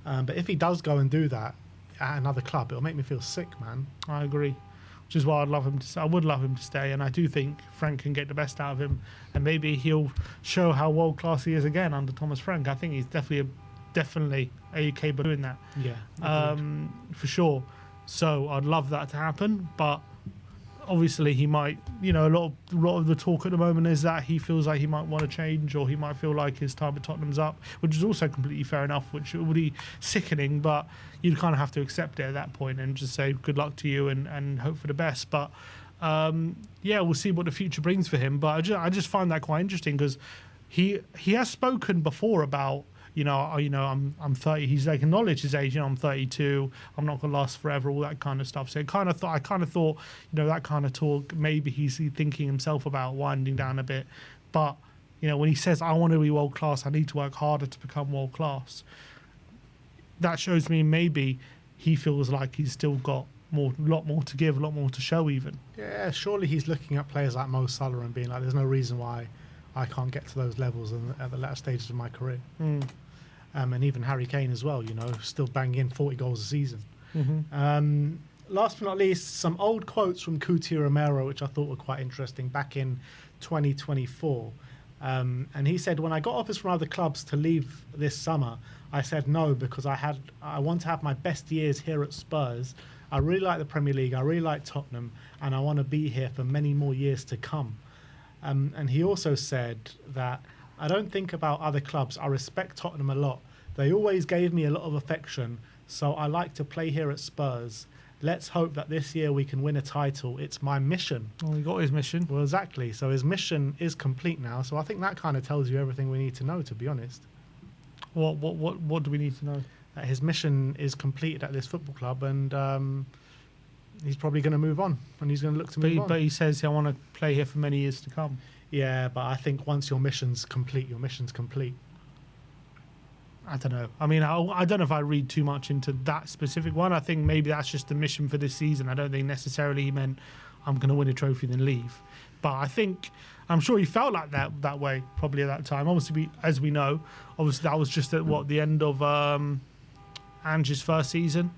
But if he does go and do that at another club, it'll make me feel sick, man. I agree. Which is why I would love him to stay, and I do think Frank can get the best out of him, and maybe he'll show how world class he is again under Thomas Frank. I think he's definitely definitely capable of doing that. Yeah. For sure. So I'd love that to happen, but obviously he might, a lot of the talk at the moment is that he feels like he might want to change, or he might feel like his time at Tottenham's up, which is also completely fair enough, which would be sickening, but you'd kind of have to accept it at that point and just say good luck to you and hope for the best. But we'll see what the future brings for him. But I just find that quite interesting because he has spoken before about, I'm 30. He's like acknowledged his age. I'm 32. I'm not gonna last forever. All that kind of stuff. So I kind of thought, that kind of talk. Maybe he's thinking himself about winding down a bit. But when he says, "I want to be world class. I need to work harder to become world class," that shows me maybe he feels like he's still got a lot more to give, a lot more to show. Even. Yeah, surely he's looking at players like Mo Salah and being like, "There's no reason why I can't get to those levels at the latter stages of my career." And even Harry Kane as well, still banging in 40 goals a season. Last but not least, some old quotes from Romero, which I thought were quite interesting, back in 2024. And he said, "When I got offers from other clubs to leave this summer, I said no because I want to have my best years here at Spurs. I really like the Premier League, I really like Tottenham, and I want to be here for many more years to come." And he also said that, "I don't think about other clubs. I respect Tottenham a lot. They always gave me a lot of affection, so I like to play here at Spurs. Let's hope that this year we can win a title. It's my mission." Well, he got his mission. Well, exactly. So his mission is complete now. So I think that kind of tells you everything we need to know, to be honest. What do we need to know? That his mission is completed at this football club, and he's probably going to move on, and he's going to look to move on. But he says, "I want to play here for many years to come." Yeah, but I think once your mission's complete, your mission's complete. I don't know. I mean, I don't know if I read too much into that specific one. I think maybe that's just the mission for this season. I don't think necessarily he meant, "I'm going to win a trophy then leave." But I'm sure he felt like that way probably at that time. Obviously, as we know, that was just at the end of Ange's first season.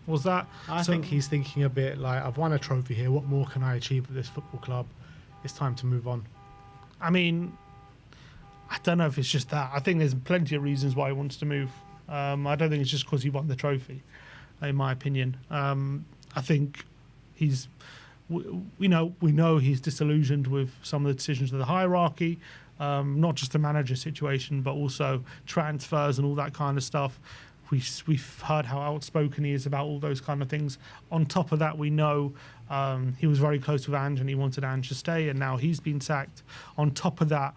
Was that? I think he's thinking a bit like, "I've won a trophy here. What more can I achieve at this football club? It's time to move on." I mean, I don't know if it's just that. I think there's plenty of reasons why he wants to move. I don't think it's just because he won the trophy, in my opinion. I think we know he's disillusioned with some of the decisions of the hierarchy, not just the manager situation, but also transfers and all that kind of stuff. We've heard how outspoken he is about all those kind of things. On top of that, we know he was very close with Ange and he wanted Ange to stay, and now he's been sacked. On top of that,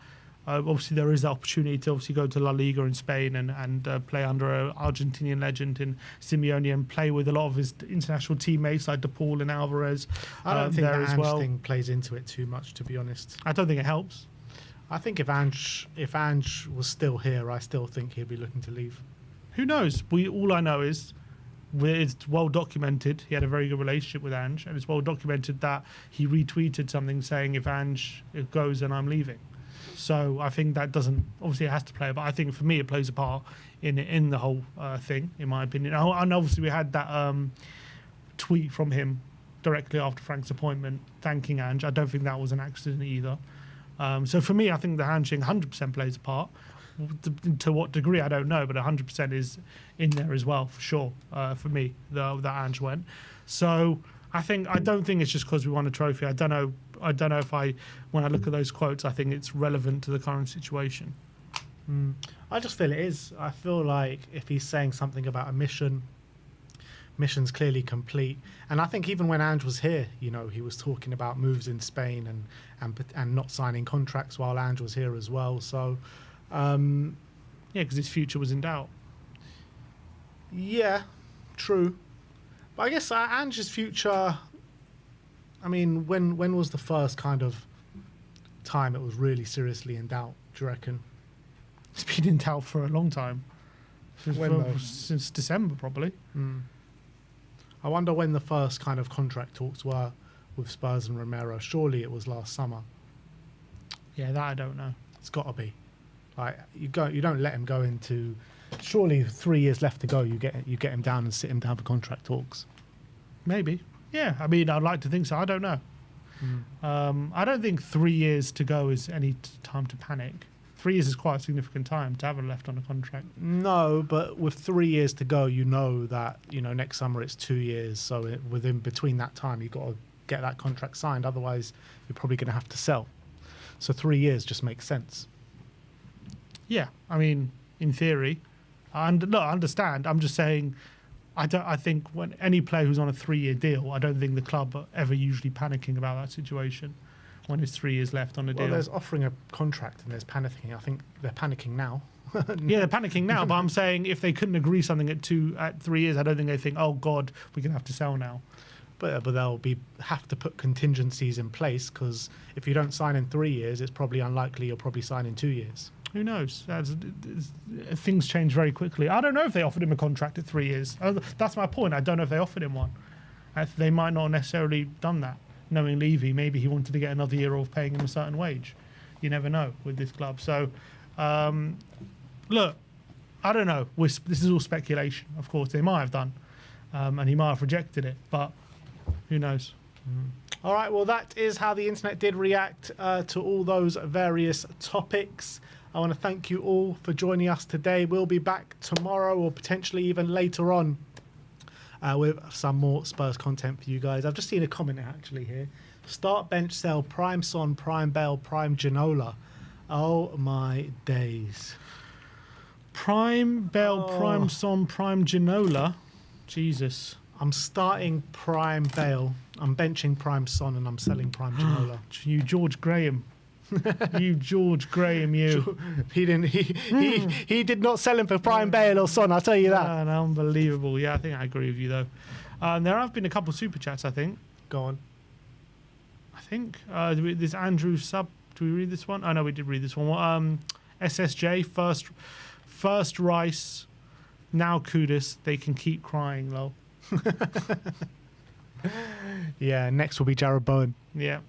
obviously there is the opportunity to go to La Liga in Spain and play under an Argentinian legend in Simeone and play with a lot of his international teammates like De Paul and Alvarez. I don't think there the as Ange well. thing plays into it too much, to be honest. I don't think it helps. I think if Ange was still here, I still think he'd be looking to leave. Who knows? All I know is it's well documented. He had a very good relationship with Ange, and it's well documented that he retweeted something saying, "If Ange goes, then I'm leaving." So I think that doesn't, obviously it has to play, but I think for me it plays a part in the whole thing, in my opinion. And obviously we had that tweet from him directly after Frank's appointment thanking Ange. I don't think that was an accident either. So for me, I think the handshake 100% plays a part. To what degree, I don't know, but 100% is in there as well, for sure, for me, that Ange went. So I don't think it's just because we won a trophy. I don't know if when I look at those quotes, I think it's relevant to the current situation. I just feel it is. I feel like if he's saying something about a mission's clearly complete. And I think even when Ange was here, he was talking about moves in Spain and not signing contracts while Ange was here as well. So, because his future was in doubt. Yeah, true. But I guess Ange's future, I mean, when was the first kind of time it was really seriously in doubt, do you reckon? It's been in doubt for a long time. When since December, probably. I wonder when the first kind of contract talks were with Spurs and Romero. Surely it was last summer. Yeah, that I don't know. It's got to be. Like you don't let him go into. Surely 3 years left to go. You get him down and sit him down for contract talks. Maybe. Yeah. I mean, I'd like to think so. I don't know. I don't think 3 years to go is any time to panic. 3 years is quite a significant time to have him left on a contract. No, but with 3 years to go, you know that next summer it's 2 years. So between that time, you've got to get that contract signed. Otherwise, you're probably going to have to sell. So 3 years just makes sense. Yeah, I mean, in theory, I understand. I'm just saying, I think when any player who's on a 3-year deal, I don't think the club are ever usually panicking about that situation when it's 3 years left on a deal. Well, there's offering a contract and there's panicking. I think they're panicking now. Yeah, they're panicking now, but I'm saying if they couldn't agree something at 3 years, I don't think they think, oh God, we're gonna have to sell now. But they'll have to put contingencies in place, because if you don't sign in 3 years, it's probably unlikely you'll probably sign in 2 years. Who knows? Things change very quickly. I don't know if they offered him a contract at 3 years. That's my point. I don't know if they offered him one. They might not necessarily done that. Knowing Levy, maybe he wanted to get another year of paying him a certain wage. You never know with this club. So, look, I don't know. This is all speculation. Of course, they might have done, and he might have rejected it. But who knows? All right. Well, that is how the internet did react to all those various topics. I want to thank you all for joining us today. We'll be back tomorrow, or potentially even later on, with some more Spurs content for you guys. I've just seen a comment actually here. Start, bench, sell, prime Son, prime Bale, prime Ginola. Oh my days. Prime Bale, prime Son, prime Ginola. Jesus. I'm starting prime Bale. I'm benching prime Son, and I'm selling prime Ginola. You George Graham. You George Graham, you. He didn't. He did not sell him for prime Bale or Son. I'll tell you that. Unbelievable. Yeah, I think I agree with you though. There have been a couple of super chats. I think. Go on. I think this Andrew sub. Do we read this one? Oh no, we did read this one. SSJ first Rice, now Kudus. They can keep crying, lol. Yeah. Next will be Jared Bowen. Yeah.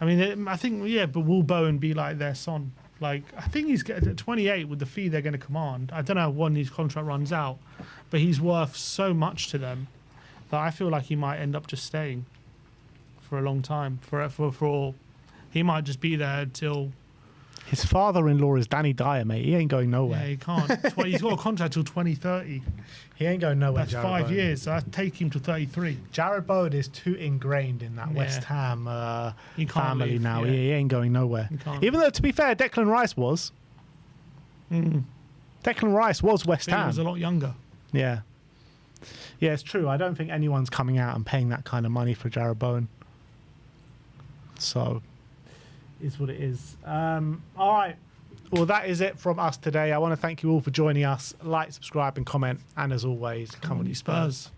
I mean, I think, yeah, but will Bowen be like their Son? Like, I think he's at 28 with the fee they're going to command. I don't know when his contract runs out, but he's worth so much to them that I feel like he might end up just staying for a long time. He might just be there until. His father-in-law is Danny Dyer, mate. He ain't going nowhere. Yeah, he can't. He's got a contract till 2030. He ain't going nowhere. That's Jared 5 Bowen. years. So I take him to 33. Jared Bowen is too ingrained in that West Ham family leave, now. yeah. He ain't going nowhere. Even though, to be fair, Declan Rice was. Declan Rice was West Ham. He was a lot younger. Yeah. Yeah, it's true. I don't think anyone's coming out and paying that kind of money for Jared Bowen. So, is what it is. All right. Well, that is it from us today. I want to thank you all for joining us. Like, subscribe, and comment. And as always, come on, you Spurs.